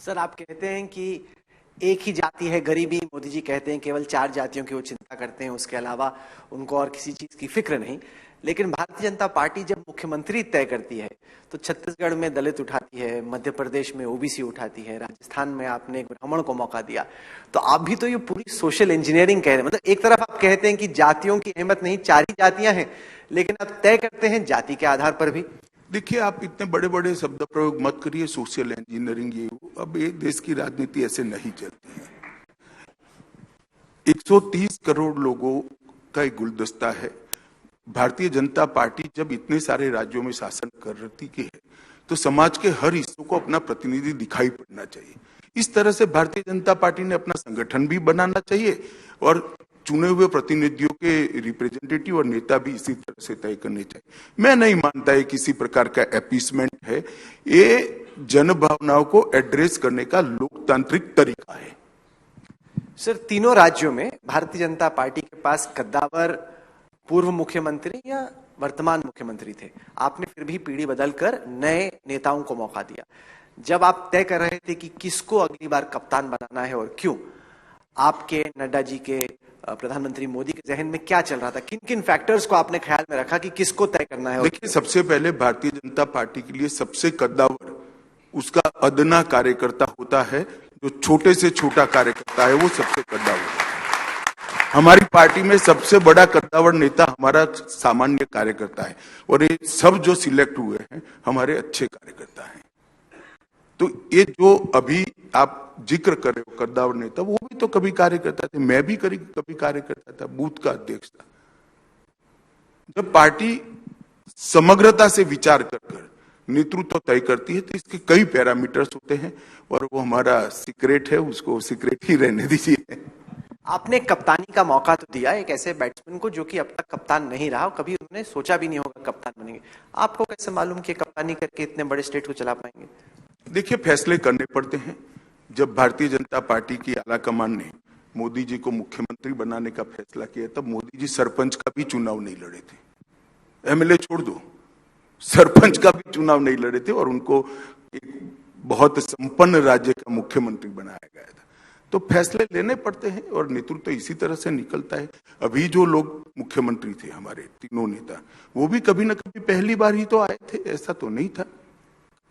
Sir, आप कहते हैं कि एक ही जाति है गरीबी। मोदी जी कहते हैं केवल 4 जातियों की वो चिंता करते हैं, उसके अलावा उनको और किसी चीज की फिक्र नहीं। लेकिन भारतीय जनता पार्टी जब मुख्यमंत्री तय करती है तो छत्तीसगढ़ में दलित उठाती है, मध्य प्रदेश में ओबीसी उठाती है, राजस्थान में आपने एक ब्राह्मण को मौका दिया। तो आप भी तो ये पूरी सोशल इंजीनियरिंग कह रहे हैं। मतलब एक तरफ आप कहते हैं कि जातियों की अहमियत नहीं, 4 ही जातियां हैं, लेकिन आप तय करते हैं जाति के आधार पर भी। देखिए, आप इतने बड़े बड़े शब्द प्रयोग मत करिए, सोशल इंजीनियरिंग ये वो। अब ये देश की राजनीति ऐसे नहीं चलती है। 130 करोड़ लोगों का एक गुलदस्ता है। भारतीय जनता पार्टी जब इतने सारे राज्यों में शासन कर रही है तो समाज के हर हिस्सों को अपना प्रतिनिधि दिखाई पड़ना चाहिए। इस तरह से भारतीय जनता पार्टी ने अपना संगठन भी बनाना चाहिए और चुने हुए प्रतिनिधियों के रिप्रेजेंटेटिव और नेता भी इसी तरह से तय करने चाहिए। मैं नहीं मानता है किसी प्रकार का अपीसमेंट है, ये जन भावनाओं को एड्रेस करने का लोकतांत्रिक तरीका है। सर, तीनों राज्यों में भारतीय जनता पार्टी के पास कद्दावर पूर्व मुख्यमंत्री या वर्तमान मुख्यमंत्री थे। आपने फिर भी पीढ़ी बदलकर नए नेताओं को मौका दिया। जब आप तय कर रहे थे कि किसको अगली बार कप्तान बनाना है और क्यों, आपके, नड्डा जी के, प्रधानमंत्री मोदी के जहन में क्या चल रहा था? किन किन फैक्टर्स को आपने ख्याल में रखा कि किसको तय करना है? देखिए, सबसे पहले भारतीय जनता पार्टी के लिए सबसे कद्दावर उसका अदना कार्यकर्ता होता है। जो छोटे से छोटा कार्यकर्ता है वो सबसे कद्दावर है। हमारी पार्टी में सबसे बड़ा कद्दावर नेता हमारा सामान्य कार्यकर्ता है और ये सब जो सिलेक्ट हुए हैं हमारे अच्छे कार्यकर्ता हैं। तो ये जो अभी आप जिक्र कर रहे हो कद्दावर नेता, वो भी तो कभी कार्यकर्ता थे, मैं भी कभी कार्यकर्ता था, बूथ का अध्यक्ष था। जब पार्टी समग्रता से विचार कर नेतृत्व तय करती है तो इसके कई पैरामीटर्स होते हैं और वो हमारा सीक्रेट है, उसको सीक्रेट ही रहने दीजिए। आपने कप्तानी का मौका तो दिया एक ऐसे बैट्समैन को जो कि अब तक कप्तान नहीं रहा, कभी उन्होंने सोचा भी नहीं होगा कप्तान बनेंगे। आपको कैसे मालूम कि कप्तानी करके इतने बड़े स्टेट को चला पाएंगे? देखिए, फैसले करने पड़ते हैं। जब भारतीय जनता पार्टी की आला कमान ने मोदी जी को मुख्यमंत्री बनाने का फैसला किया तब मोदी जी सरपंच का भी चुनाव नहीं लड़े थे। एमएलए छोड़ दो, सरपंच का भी चुनाव नहीं लड़े थे और उनको एक बहुत संपन्न राज्य का मुख्यमंत्री बनाया गया था। तो फैसले लेने पड़ते हैं और नेतृत्व इसी तरह से निकलता है। अभी जो लोग मुख्यमंत्री थे हमारे तीनों नेता, वो भी कभी ना कभी पहली बार ही तो आए थे, ऐसा तो नहीं था।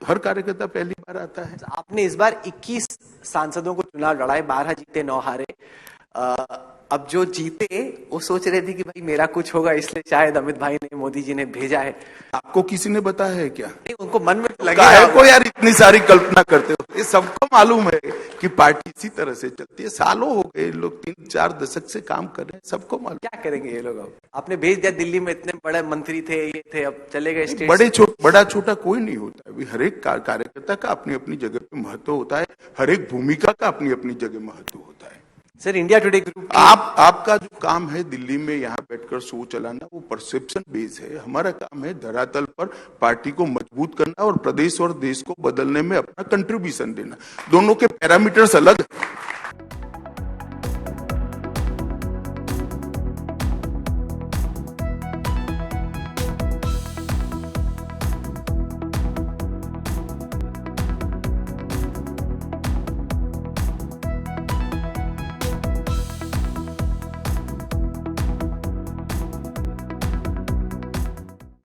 हर कार्यकर्ता पहली बार आता है। आपने इस बार 21 सांसदों को चुनाव लड़ाए, 12 जीते, 9 हारे। अब जो जीते वो सोच रहे थे कि भाई मेरा कुछ होगा, इसलिए शायद अमित भाई ने, मोदी जी ने भेजा है। आपको किसी ने बताया है क्या? नहीं, उनको मन में लगा है को यार इतनी सारी कल्पना करते हो। ये सबको मालूम है कि पार्टी इसी तरह से चलती है। सालों हो गए, लोग 3-4 दशक से काम कर रहे हैं, सबको मालूम। क्या करेंगे ये लोग? अब आपने भेज दिया, दिल्ली में इतने बड़े मंत्री थे, ये थे, अब चले गए स्टेट। बड़ा छोटा कोई नहीं होता है। हर एक कार्यकर्ता का अपनी अपनी जगह पे महत्व होता है, हर एक भूमिका का अपनी अपनी जगह महत्व होता है। सर, इंडिया टुडे ग्रुप आपका जो काम है दिल्ली में यहाँ बैठकर शो चलाना, वो परसेप्शन बेस है। हमारा काम है धरातल पर पार्टी को मजबूत करना और प्रदेश और देश को बदलने में अपना कंट्रीब्यूशन देना। दोनों के पैरामीटर्स अलग है।